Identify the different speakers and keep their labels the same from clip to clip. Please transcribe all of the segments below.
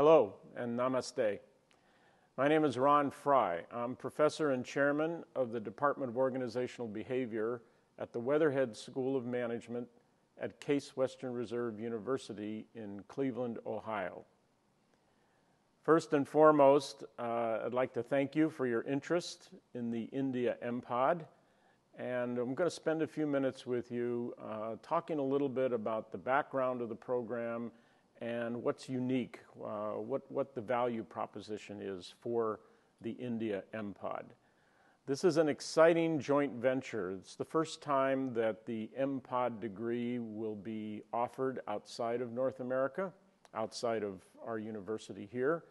Speaker 1: Hello and namaste. My name is Ron Fry. I'm professor and chairman of the Department of Organizational Behavior at the Weatherhead School of Management at Case Western Reserve University in Cleveland, Ohio. First and foremost, I'd like to thank you for your interest in the India-MPOD, and I'm going to spend a few minutes with you talking a little bit about the background of the program and what's unique, what the value proposition is for the India-MPOD. This is an exciting joint venture. It's the first time that the MPOD degree will be offered outside of North America, outside of our university here.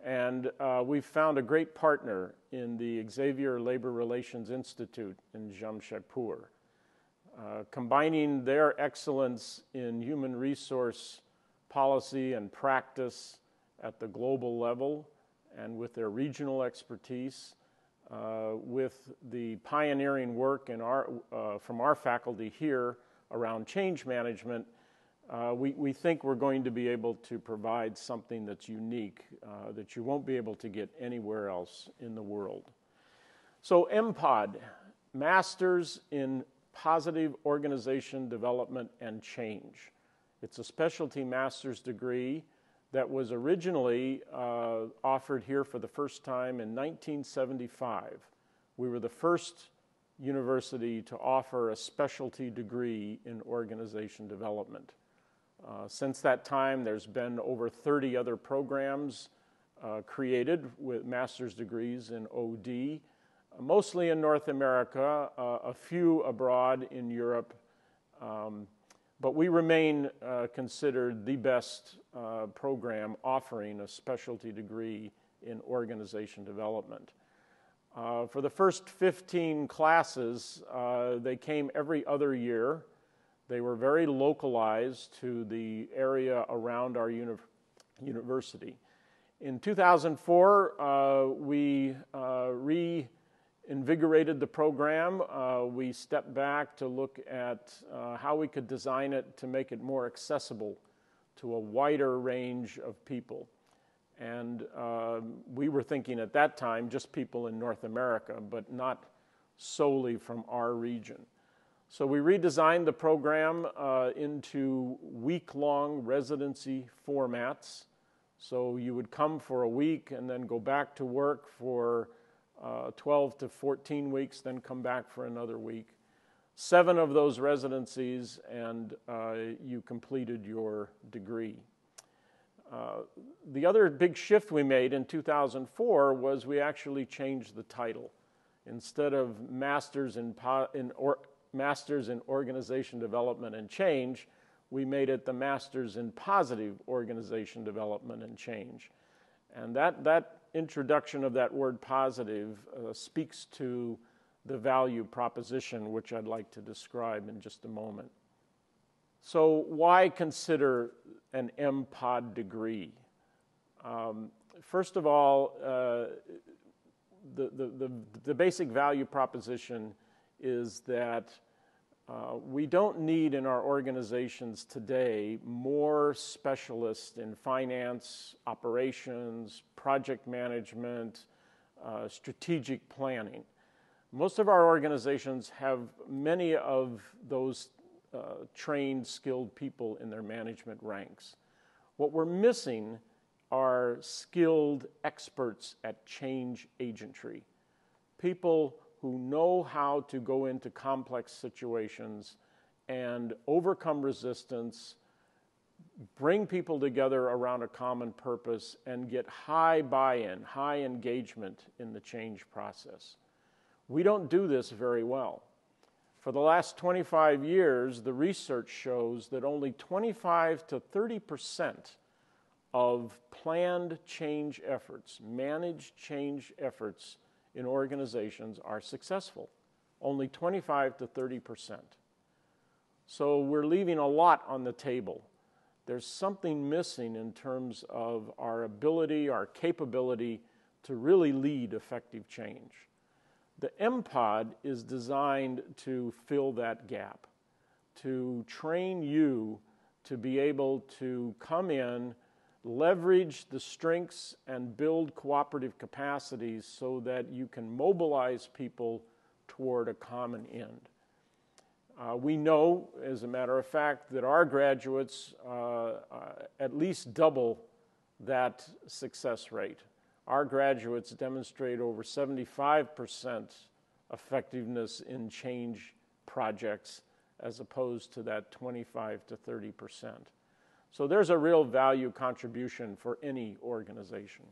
Speaker 1: And we've found a great partner in the Xavier Labor Relations Institute in Jamshedpur. Combining their excellence in human resource policy and practice at the global level and with their regional expertise, with the pioneering work in from our faculty here around change management, we think we're going to be able to provide something that's unique, that you won't be able to get anywhere else in the world. So MPOD, Masters in Positive Organization Development and Change. It's a specialty master's degree that was originally offered here for the first time in 1975. We were the first university to offer a specialty degree in organization development. Since that time, there's been over 30 other programs created with master's degrees in OD, mostly in North America, a few abroad in Europe, but we remain considered the best program offering a specialty degree in organization development. For the first 15 classes, they came every other year. They were very localized to the area around our university. In 2004, we reinvigorated the program. We stepped back to look at how we could design it to make it more accessible to a wider range of people. And we were thinking at that time just people in North America, but not solely from our region. So we redesigned the program into week-long residency formats. So you would come for a week and then go back to work for 12 to 14 weeks, then come back for another week. 7 of those residencies, and you completed your degree. The other big shift we made in 2004 was we actually changed the title. Instead of Masters in Organization Development and Change, we made it the Masters in Positive Organization Development and Change. And that introduction of that word positive speaks to the value proposition, which I'd like to describe in just a moment. So why consider an MPOD degree? First of all, the basic value proposition is that we don't need in our organizations today more specialists in finance, operations, project management, strategic planning. Most of our organizations have many of those trained, skilled people in their management ranks. What we're missing are skilled experts at change agentry, people who know how to go into complex situations and overcome resistance, bring people together around a common purpose, and get high buy-in, high engagement in the change process. We don't do this very well. For the last 25 years, the research shows that only 25 to 30% of planned change efforts, managed change efforts in organizations are successful. Only 25 to 30%. So we're leaving a lot on the table. There's something missing in terms of our ability, our capability to really lead effective change. The MPOD is designed to fill that gap, to train you to be able to come in, leverage the strengths and build cooperative capacities so that you can mobilize people toward a common end. We know, as a matter of fact, that our graduates at least double that success rate. Our graduates demonstrate over 75% effectiveness in change projects as opposed to that 25 to 30%. So there's a real value contribution for any organization.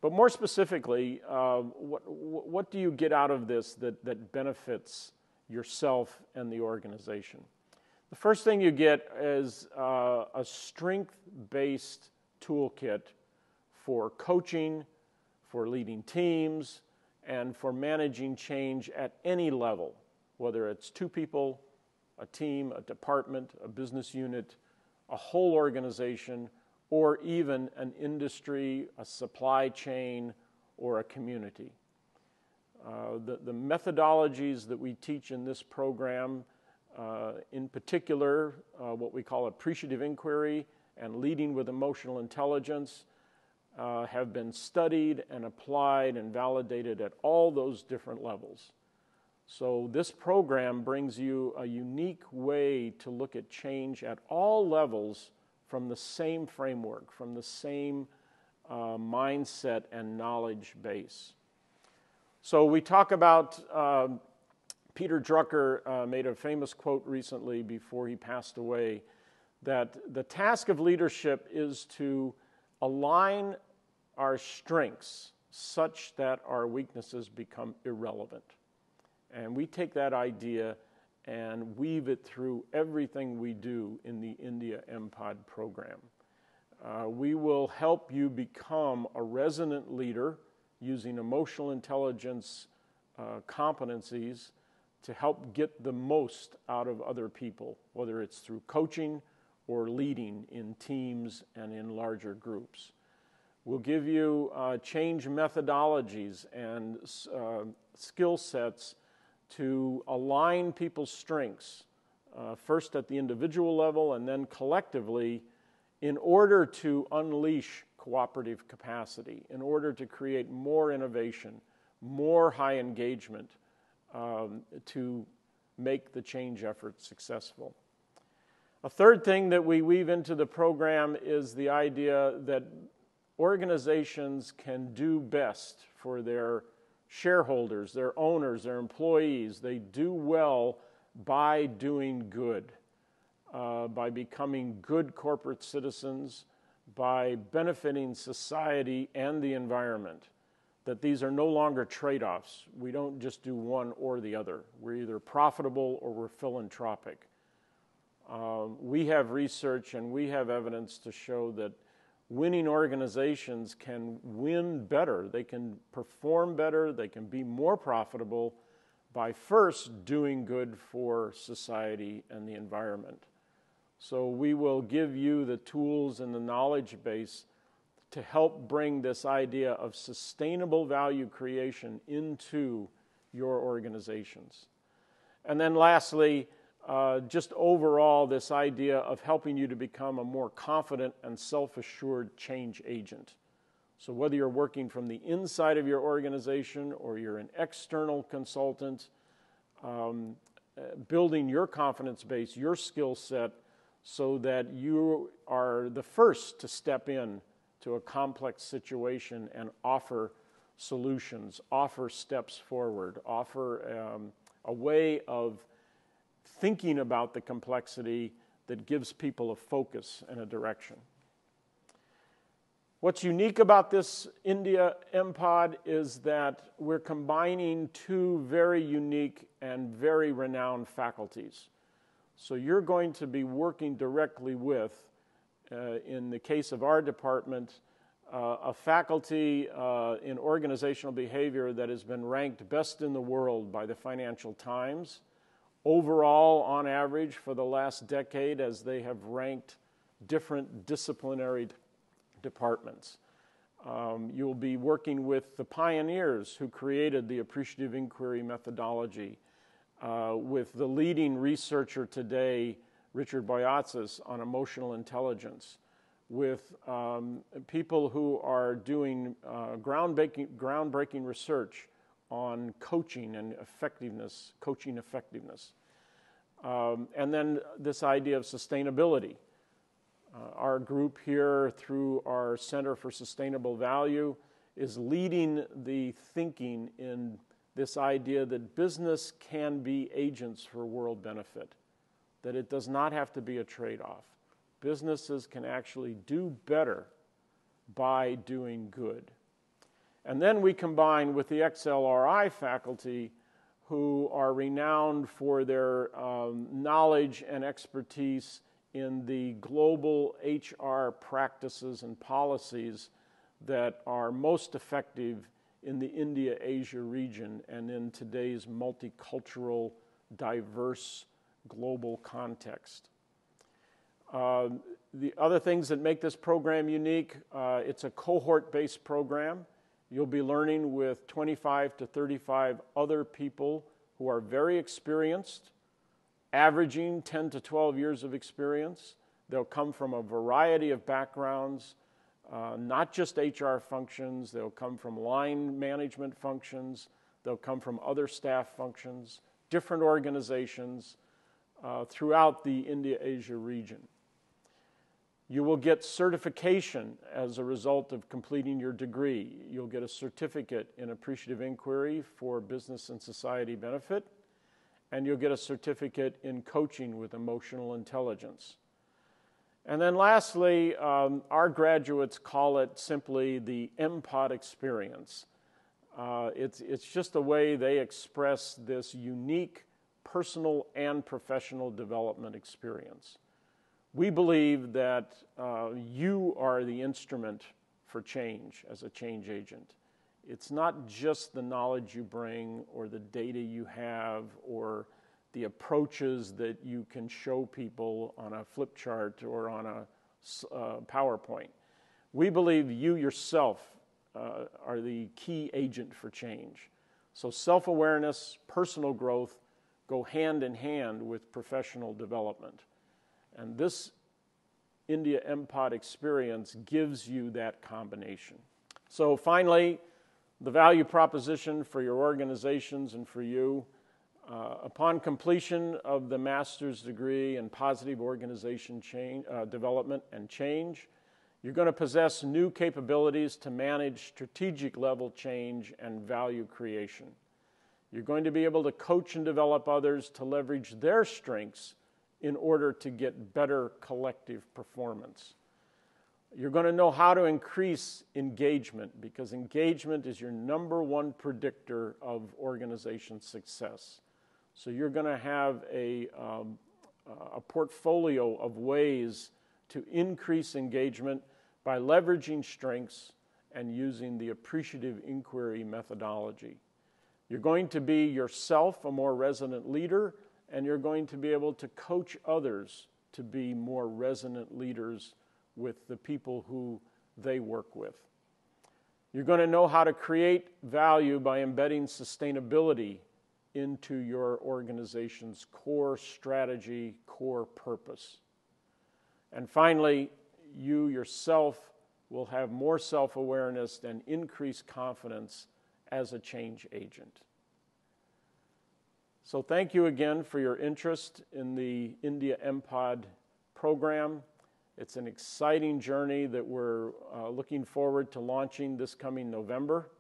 Speaker 1: But more specifically, what do you get out of this that benefits yourself and the organization? The first thing you get is a strength-based toolkit for coaching, for leading teams, and for managing change at any level, whether it's 2 people, a team, a department, a business unit, a whole organization, or even an industry, a supply chain, or a community. The methodologies that we teach in this program, in particular, what we call appreciative inquiry and leading with emotional intelligence, have been studied and applied and validated at all those different levels. So this program brings you a unique way to look at change at all levels from the same framework, from the same mindset and knowledge base. So we talk about, Peter Drucker made a famous quote recently before he passed away, that the task of leadership is to align our strengths such that our weaknesses become irrelevant. And we take that idea and weave it through everything we do in the India-MPOD program. We will help you become a resonant leader using emotional intelligence competencies to help get the most out of other people, whether it's through coaching or leading in teams and in larger groups. We'll give you change methodologies and skill sets to align people's strengths, first at the individual level and then collectively, in order to unleash cooperative capacity, in order to create more innovation, more high engagement to make the change effort successful. A third thing that we weave into the program is the idea that organizations can do best for their shareholders, their owners, their employees. They do well by doing good, by becoming good corporate citizens, by benefiting society and the environment, that these are no longer trade-offs. We don't just do one or the other. We're either profitable or we're philanthropic. We have research and we have evidence to show that winning organizations can win better. They can perform better. They can be more profitable by first doing good for society and the environment. So we will give you the tools and the knowledge base to help bring this idea of sustainable value creation into your organizations. And then lastly, just overall, this idea of helping you to become a more confident and self-assured change agent. So whether you're working from the inside of your organization or you're an external consultant, building your confidence base, your skill set, so that you are the first to step in to a complex situation and offer solutions, offer steps forward, offer a way of thinking about the complexity that gives people a focus and a direction. What's unique about this India-MPOD is that we're combining 2 very unique and very renowned faculties. So you're going to be working directly with, in the case of our department, a faculty in organizational behavior that has been ranked best in the world by the Financial Times. Overall, on average, for the last decade, as they have ranked different disciplinary departments. You'll be working with the pioneers who created the appreciative inquiry methodology, with the leading researcher today, Richard Boyatzis, on emotional intelligence, with people who are doing groundbreaking research on coaching and effectiveness, coaching effectiveness. And then this idea of sustainability. Our group here, through our Center for Sustainable Value, is leading the thinking in this idea that business can be agents for world benefit, that it does not have to be a trade-off. Businesses can actually do better by doing good. And then we combine with the XLRI faculty, who are renowned for their knowledge and expertise in the global HR practices and policies that are most effective in the India-Asia region and in today's multicultural, diverse global context. The other things that make this program unique, it's a cohort-based program. You'll be learning with 25 to 35 other people who are very experienced, averaging 10 to 12 years of experience. They'll come from a variety of backgrounds, not just HR functions. They'll come from line management functions. They'll come from other staff functions, different organizations throughout the India-Asia region. You will get certification as a result of completing your degree. You'll get a certificate in appreciative inquiry for business and society benefit, and you'll get a certificate in coaching with emotional intelligence. And then lastly, our graduates call it simply the MPOD experience. It's just a way they express this unique personal and professional development experience. We believe that you are the instrument for change as a change agent. It's not just the knowledge you bring or the data you have or the approaches that you can show people on a flip chart or on a PowerPoint. We believe you yourself are the key agent for change. So self-awareness, personal growth go hand in hand with professional development. And this India-MPOD experience gives you that combination. So finally, the value proposition for your organizations and for you. Upon completion of the master's degree in positive organization development and change, you're going to possess new capabilities to manage strategic level change and value creation. You're going to be able to coach and develop others to leverage their strengths in order to get better collective performance. You're going to know how to increase engagement, because engagement is your #1 predictor of organization success. So you're going to have a portfolio of ways to increase engagement by leveraging strengths and using the appreciative inquiry methodology. You're going to be yourself a more resonant leader, and you're going to be able to coach others to be more resonant leaders with the people who they work with. You're going to know how to create value by embedding sustainability into your organization's core strategy, core purpose. And finally, you yourself will have more self-awareness and increased confidence as a change agent. So thank you again for your interest in the India-MPOD program. It's an exciting journey that we're looking forward to launching this coming November.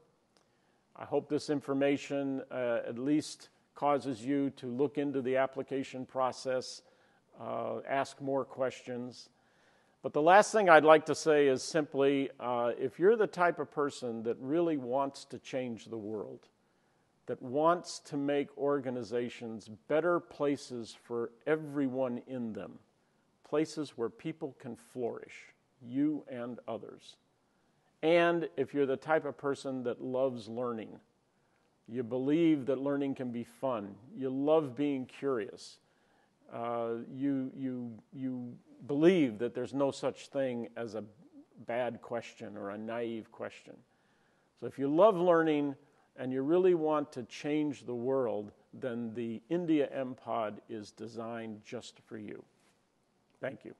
Speaker 1: I hope this information at least causes you to look into the application process, ask more questions. But the last thing I'd like to say is simply, if you're the type of person that really wants to change the world, that wants to make organizations better places for everyone in them, places where people can flourish, you and others. And if you're the type of person that loves learning, you believe that learning can be fun, you love being curious, you believe that there's no such thing as a bad question or a naive question. So if you love learning and you really want to change the world, then the India-MPOD is designed just for you. Thank you.